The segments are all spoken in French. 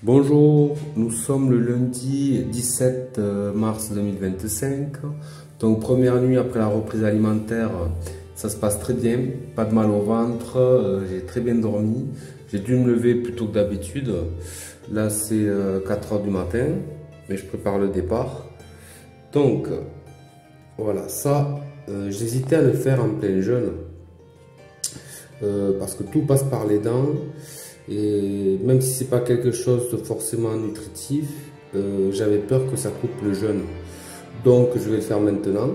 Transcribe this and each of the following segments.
Bonjour, nous sommes le lundi 17 mars 2025. Donc première nuit après la reprise alimentaire, ça se passe très bien, pas de mal au ventre, j'ai très bien dormi. J'ai dû me lever plus tôt que d'habitude. Là c'est 4 heures du matin, mais je prépare le départ. Donc voilà, ça j'hésitais à le faire en plein jeûne parce que tout passe par les dents. Et même si c'est pas quelque chose de forcément nutritif, j'avais peur que ça coupe le jeûne. Donc je vais le faire maintenant.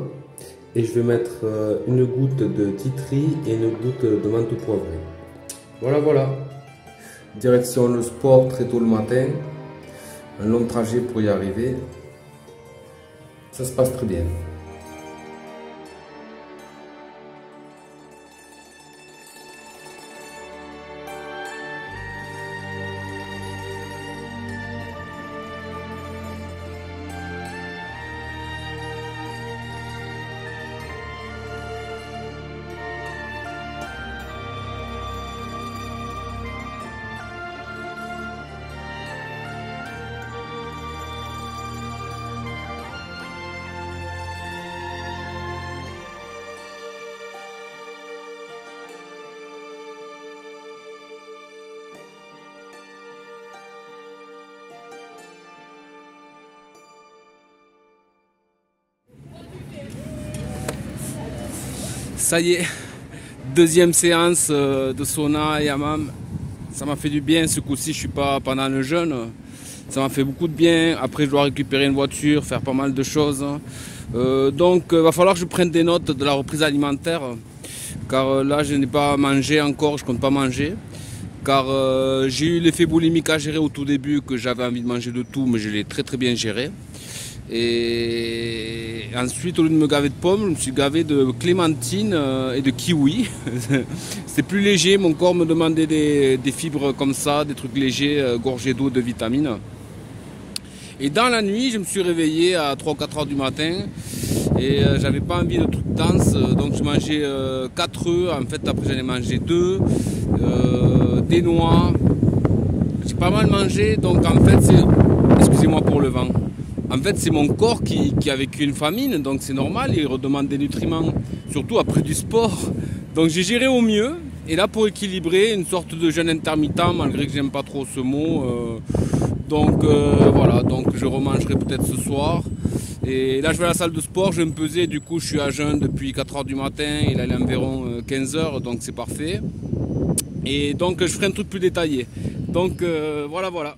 Et je vais mettre une goutte de titri et une goutte de menthe poivrée. Voilà, voilà. Direction le sport très tôt le matin. Un long trajet pour y arriver. Ça se passe très bien. Ça y est, deuxième séance de sauna et hammam. Ça m'a fait du bien. Ce coup-ci, je suis pas pendant le jeûne. Ça m'a fait beaucoup de bien. Après, je dois récupérer une voiture, faire pas mal de choses. Donc, il va falloir que je prenne des notes de la reprise alimentaire. Car là, je n'ai pas mangé encore, je compte pas manger. Car j'ai eu l'effet boulimique à gérer au tout début, que j'avais envie de manger de tout, mais je l'ai très très bien géré. Et ensuite, au lieu de me gaver de pommes, je me suis gavé de clémentine et de kiwi. C'était plus léger, mon corps me demandait des fibres comme ça, des trucs légers, gorgés d'eau, de vitamines. Et dans la nuit, je me suis réveillé à 3 ou 4 heures du matin et j'avais pas envie de trucs denses, donc je mangeais 4 œufs. En fait, après j'en ai mangé 2, des noix. J'ai pas mal mangé, donc en fait, c'est, excusez-moi pour le vent. En fait, c'est mon corps qui a vécu une famine, donc c'est normal, il redemande des nutriments, surtout après du sport. Donc j'ai géré au mieux, et là pour équilibrer, une sorte de jeûne intermittent, malgré que j'aime pas trop ce mot. Voilà, donc je remangerai peut-être ce soir. Et là je vais à la salle de sport, je vais me peser, du coup je suis à jeûne depuis 4 heures du matin, il est environ 15 heures, donc c'est parfait. Et donc je ferai un truc plus détaillé. Donc voilà, voilà.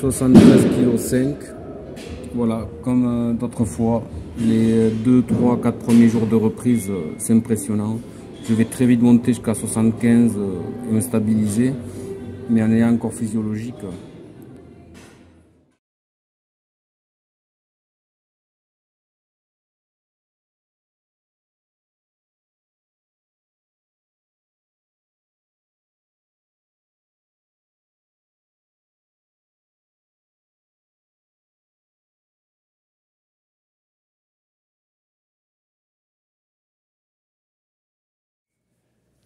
73,5 kg. Voilà, comme d'autres fois, les 2, 3, 4 premiers jours de reprise, c'est impressionnant. Je vais très vite monter jusqu'à 75 et me stabiliser, mais en ayant un corps physiologique.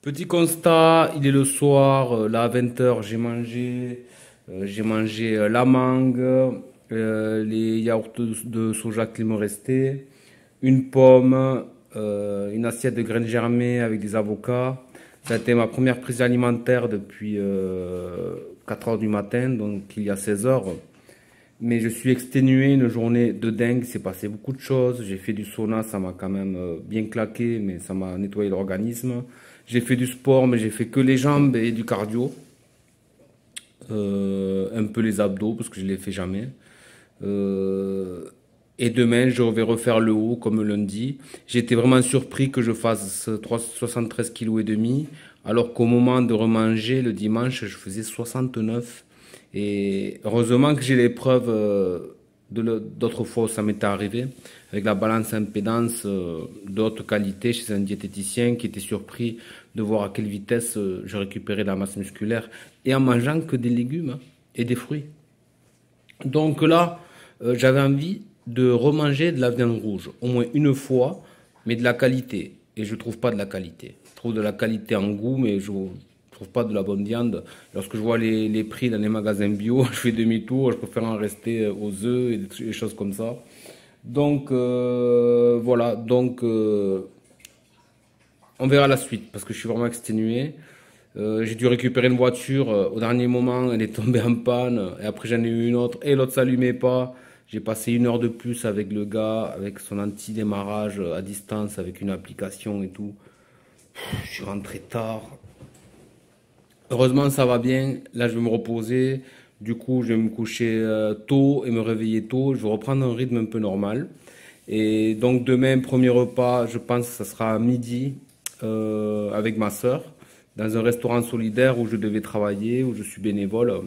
Petit constat, il est le soir, là à 20 h, j'ai mangé la mangue, les yaourts de soja qu'il me restait, une pomme, une assiette de graines germées avec des avocats. Ça a été ma première prise alimentaire depuis 4 heures du matin, donc il y a 16 heures. Mais je suis exténué, une journée de dingue, il s'est passé beaucoup de choses. J'ai fait du sauna, ça m'a quand même bien claqué, mais ça m'a nettoyé l'organisme. J'ai fait du sport, mais j'ai fait que les jambes et du cardio. Un peu les abdos, parce que je ne les fais jamais. Et demain, je vais refaire le haut, comme lundi. J'ai été vraiment surpris que je fasse 73,5 kg, alors qu'au moment de remanger, le dimanche, je faisais 69. Et heureusement que j'ai l'épreuve d'autres fois où ça m'était arrivé, avec la balance impédance de haute qualité chez un diététicien qui était surpris de voir à quelle vitesse je récupérais de la masse musculaire et en mangeant que des légumes hein, et des fruits. Donc là, j'avais envie de remanger de la viande rouge, au moins une fois, mais de la qualité. Et je trouve pas de la qualité. Je trouve de la qualité en goût, mais je trouve pas de la bonne viande. Lorsque je vois les prix dans les magasins bio, je fais demi-tour, je préfère en rester aux œufs et des choses comme ça. Donc voilà, donc on verra la suite, parce que je suis vraiment exténué. J'ai dû récupérer une voiture au dernier moment, elle est tombée en panne, et après j'en ai eu une autre, et l'autre s'allumait pas. J'ai passé 1 heure de plus avec le gars, avec son anti-démarrage à distance, avec une application et tout. Je suis rentré tard. Heureusement ça va bien, là je vais me reposer, du coup je vais me coucher tôt et me réveiller tôt, je vais reprendre un rythme un peu normal. Et donc demain, premier repas, je pense que ça sera à midi avec ma soeur, dans un restaurant solidaire où je devais travailler, où je suis bénévole,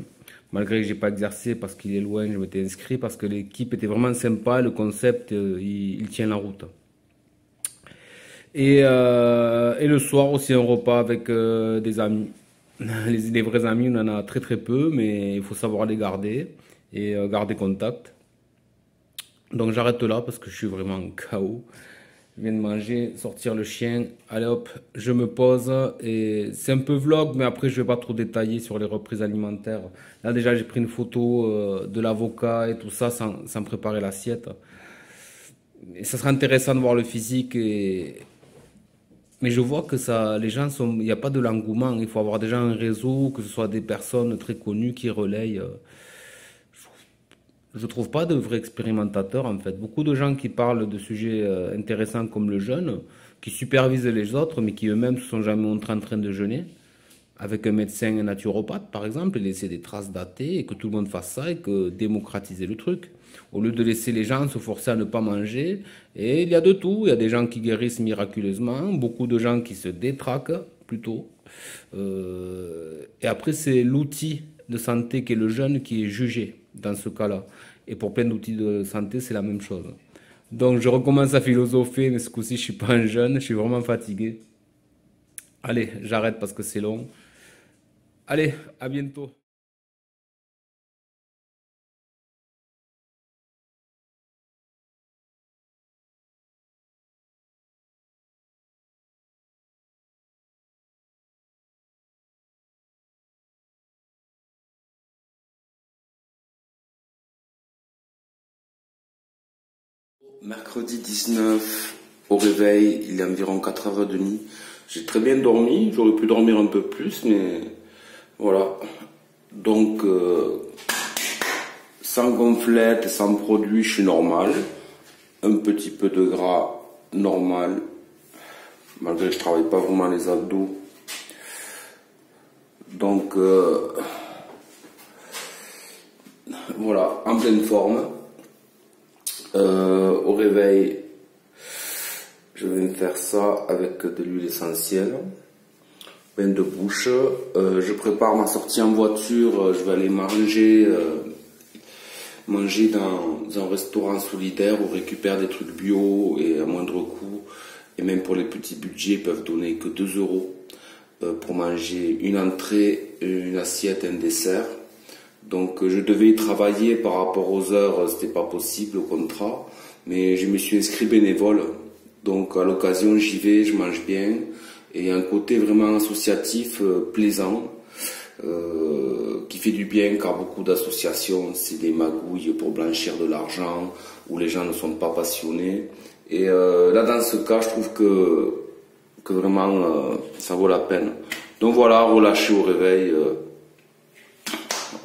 malgré que j'ai pas exercé parce qu'il est loin, je m'étais inscrit parce que l'équipe était vraiment sympa, le concept il tient la route. Et le soir aussi un repas avec des amis. Les vrais amis, on en a très très peu, mais il faut savoir les garder et garder contact. Donc j'arrête là parce que je suis vraiment KO. Je viens de manger, sortir le chien, allez hop, je me pose et c'est un peu vlog, mais après je vais pas trop détailler sur les reprises alimentaires. Là déjà j'ai pris une photo de l'avocat et tout ça sans préparer l'assiette. Et ça sera intéressant de voir le physique mais je vois que ça, les gens sont, il n'y a pas de l'engouement. Il faut avoir déjà un réseau, que ce soit des personnes très connues qui relayent. Je trouve pas de vrais expérimentateurs en fait. Beaucoup de gens qui parlent de sujets intéressants comme le jeûne, qui supervisent les autres, mais qui eux-mêmes se sont jamais montrés en train de jeûner. Avec un médecin, un naturopathe par exemple, et laisser des traces datées et que tout le monde fasse ça et que démocratiser le truc. Au lieu de laisser les gens se forcer à ne pas manger. Et il y a de tout. Il y a des gens qui guérissent miraculeusement, beaucoup de gens qui se détraquent plutôt. Et après, c'est l'outil de santé qui est le jeûne qui est jugé dans ce cas-là. Et pour plein d'outils de santé, c'est la même chose. Donc je recommence à philosopher, mais ce coup-ci, je suis pas un jeune, je suis vraiment fatigué. Allez, j'arrête parce que c'est long. Allez, à bientôt. Mercredi 19, au réveil, il est environ 4h30. J'ai très bien dormi, j'aurais pu dormir un peu plus, mais voilà. Donc, sans gonflette, sans produit, je suis normal. Un petit peu de gras, normal. Malgré que je travaille pas vraiment les abdos. Donc, voilà, en pleine forme. Au réveil, je vais me faire ça avec de l'huile essentielle, bain de bouche. Je prépare ma sortie en voiture. Je vais aller manger dans un restaurant solidaire où on récupère des trucs bio et à moindre coût. Et même pour les petits budgets, ils peuvent donner que 2 € pour manger une entrée, une assiette, un dessert. Donc je devais y travailler par rapport aux heures, c'était pas possible au contrat, mais je me suis inscrit bénévole. Donc à l'occasion j'y vais, je mange bien, et il y a un côté vraiment associatif, plaisant, qui fait du bien car beaucoup d'associations c'est des magouilles pour blanchir de l'argent, où les gens ne sont pas passionnés. Et là dans ce cas je trouve que vraiment ça vaut la peine. Donc voilà, relâcher au réveil.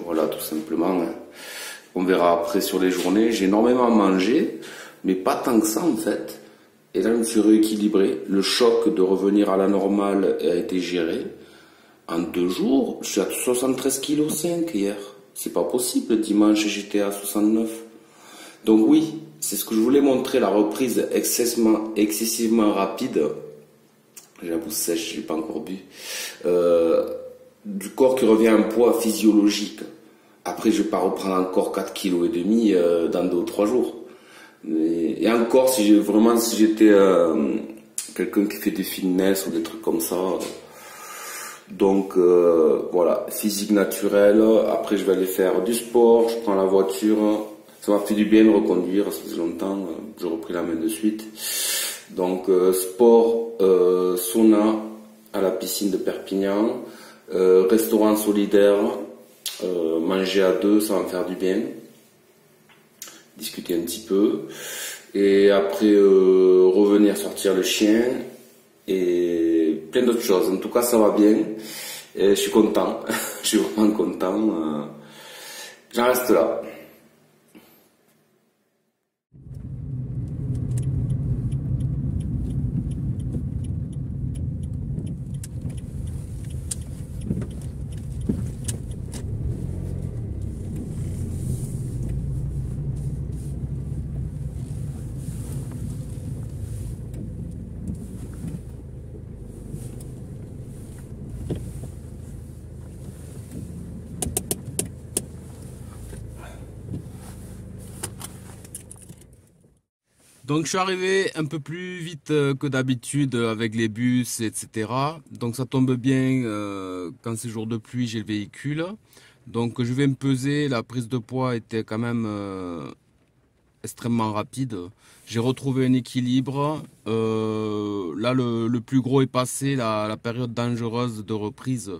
Voilà, tout simplement. On verra après sur les journées. J'ai énormément mangé, mais pas tant que ça en fait. Et là, je me suis rééquilibré. Le choc de revenir à la normale a été géré. En 2 jours, je suis à 73,5 kg hier. C'est pas possible. Dimanche, j'étais à 69. Donc oui, c'est ce que je voulais montrer, la reprise excessivement rapide. J'ai la bouche sèche, j'ai pas encore bu. Du corps qui revient à un poids physiologique. Après, je vais pas reprendre encore 4,5 kg dans 2 ou 3 jours. Et encore, si j'étais quelqu'un qui fait des fitness ou des trucs comme ça. Donc voilà, physique naturel. Après, je vais aller faire du sport. Je prends la voiture. Ça m'a fait du bien de reconduire. Ça faisait longtemps. J'ai repris la main de suite. Donc sport, sauna à la piscine de Perpignan, restaurant solidaire, manger à deux, ça va me faire du bien. Discuter un petit peu. Et après revenir sortir le chien et plein d'autres choses. En tout cas, ça va bien. Et je suis content. Je suis vraiment content. J'en reste là. Donc je suis arrivé un peu plus vite que d'habitude avec les bus, etc. Donc ça tombe bien, quand c'est jour de pluie, j'ai le véhicule. Donc je vais me peser, la prise de poids était quand même extrêmement rapide. J'ai retrouvé un équilibre. Là, le plus gros est passé, la période dangereuse de reprise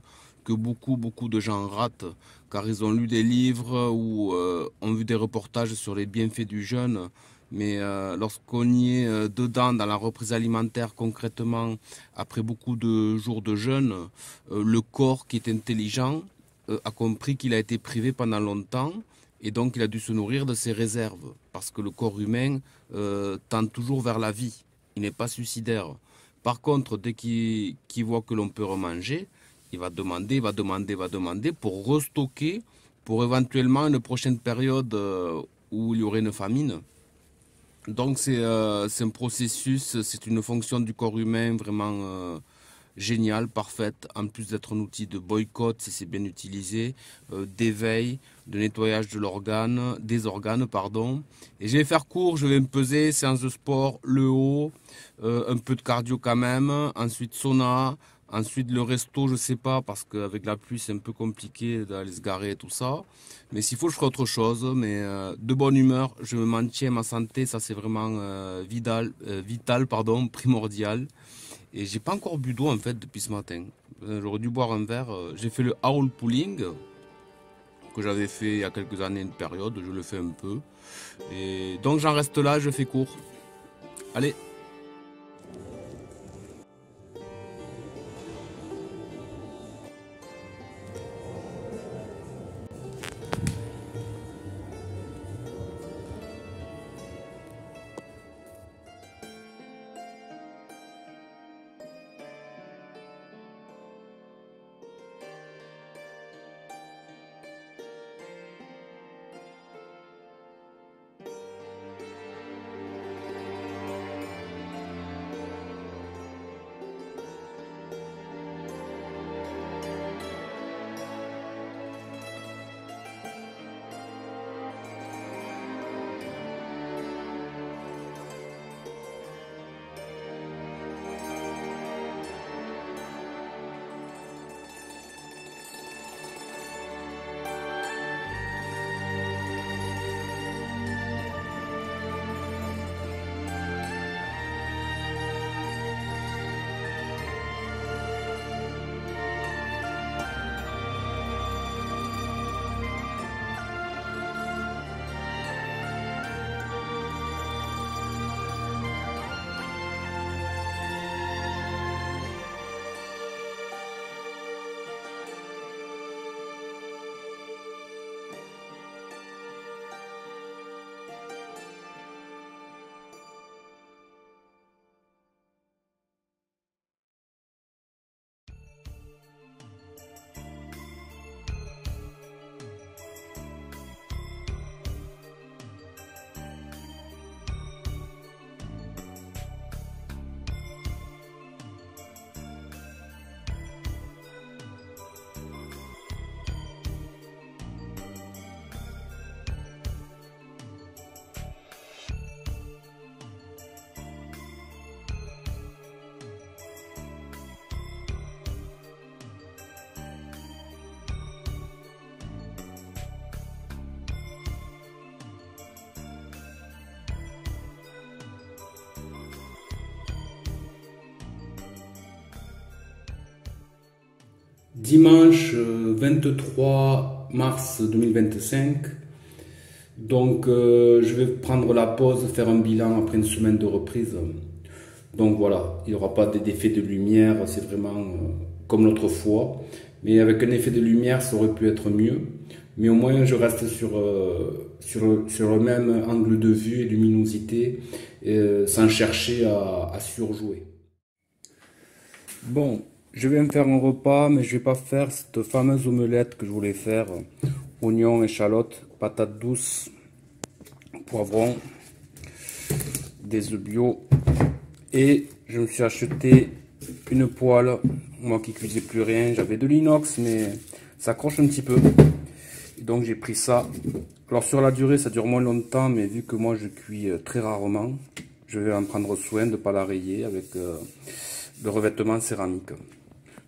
que beaucoup de gens ratent, car ils ont lu des livres ou ont vu des reportages sur les bienfaits du jeûne. Mais lorsqu'on y est dedans, dans la reprise alimentaire concrètement, après beaucoup de jours de jeûne, le corps qui est intelligent a compris qu'il a été privé pendant longtemps et donc il a dû se nourrir de ses réserves. Parce que le corps humain tend toujours vers la vie, il n'est pas suicidaire. Par contre, dès qu'il voit que l'on peut remanger, il va demander pour restocker, pour éventuellement une prochaine période où il y aurait une famine. Donc c'est un processus, c'est une fonction du corps humain vraiment géniale, parfaite, en plus d'être un outil de boycott si c'est bien utilisé, d'éveil, de nettoyage des organes, pardon. Et je vais faire court, je vais me peser, séance de sport, le haut, un peu de cardio quand même, ensuite sauna, ensuite le resto, je sais pas, parce qu'avec la pluie c'est un peu compliqué d'aller se garer et tout ça. Mais s'il faut, je ferai autre chose. Mais de bonne humeur, je me maintiens ma santé, ça c'est vraiment vital, pardon, primordial. Et j'ai pas encore bu d'eau en fait depuis ce matin. J'aurais dû boire un verre. J'ai fait le howl pulling que j'avais fait il y a quelques années, une période, je le fais un peu. Et donc j'en reste là, je fais court. Allez. Dimanche 23 mars 2025. Donc je vais prendre la pause, faire un bilan après une semaine de reprise. Donc voilà, il n'y aura pas d'effet de lumière, c'est vraiment comme l'autre fois. Mais avec un effet de lumière, ça aurait pu être mieux. Mais au moins, je reste sur le même angle de vue et luminosité, sans chercher à surjouer. Bon, je vais me faire un repas, mais je vais pas faire cette fameuse omelette que je voulais faire. Oignons, échalotes, patates douces, poivrons, des œufs bio. Et je me suis acheté une poêle, moi qui cuisais plus rien. J'avais de l'inox, mais ça accroche un petit peu. Et donc j'ai pris ça. Alors sur la durée, ça dure moins longtemps, mais vu que moi je cuis très rarement, je vais en prendre soin de ne pas la rayer avec le revêtement céramique.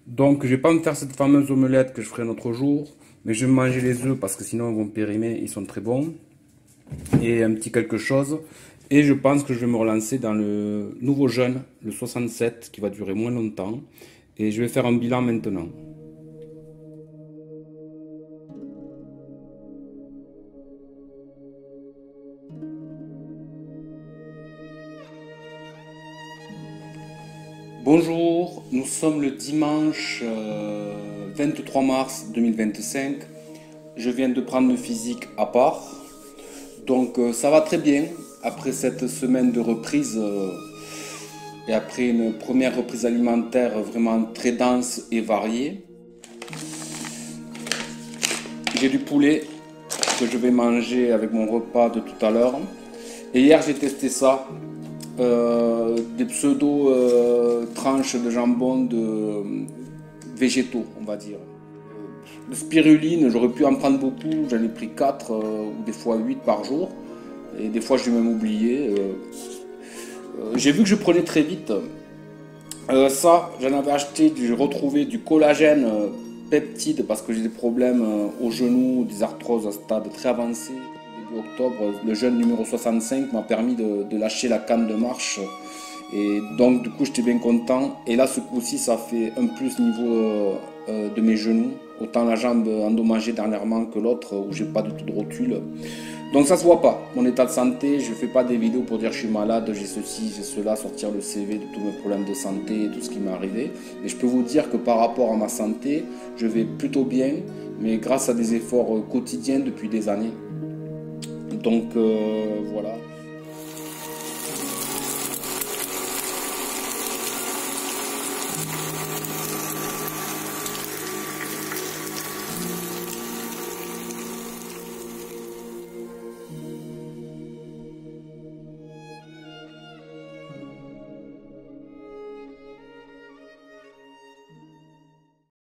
Donc je vais pas me faire cette fameuse omelette que je ferai un autre jour, mais je vais manger les œufs parce que sinon ils vont périmer, ils sont très bons. Et un petit quelque chose. Et je pense que je vais me relancer dans le nouveau jeûne, le 67, qui va durer moins longtemps. Et je vais faire un bilan maintenant. Bonjour, nous sommes le dimanche 23 mars 2025. Je viens de prendre le physique à part. Donc ça va très bien après cette semaine de reprise et après une première reprise alimentaire vraiment très dense et variée. J'ai du poulet que je vais manger avec mon repas de tout à l'heure. Et hier j'ai testé ça. Des pseudo tranches de jambon végétaux, on va dire. De spiruline, j'aurais pu en prendre beaucoup, j'en ai pris 4 ou des fois 8 par jour. Et des fois je vais même oublier. J'ai vu que je prenais très vite. Ça, j'en avais acheté, j'ai retrouvé du collagène peptide parce que j'ai des problèmes aux genoux, des arthroses à stade très avancé. Octobre, le jeûne numéro 65 m'a permis de lâcher la canne de marche et donc du coup j'étais bien content. Et là ce coup-ci ça fait un plus niveau de mes genoux, autant la jambe endommagée dernièrement que l'autre où j'ai pas du tout de rotule, donc ça se voit pas mon état de santé. Je fais pas des vidéos pour dire je suis malade, j'ai ceci, j'ai cela, sortir le CV de tous mes problèmes de santé et tout ce qui m'est arrivé, mais je peux vous dire que par rapport à ma santé je vais plutôt bien, mais grâce à des efforts quotidiens depuis des années. Donc voilà.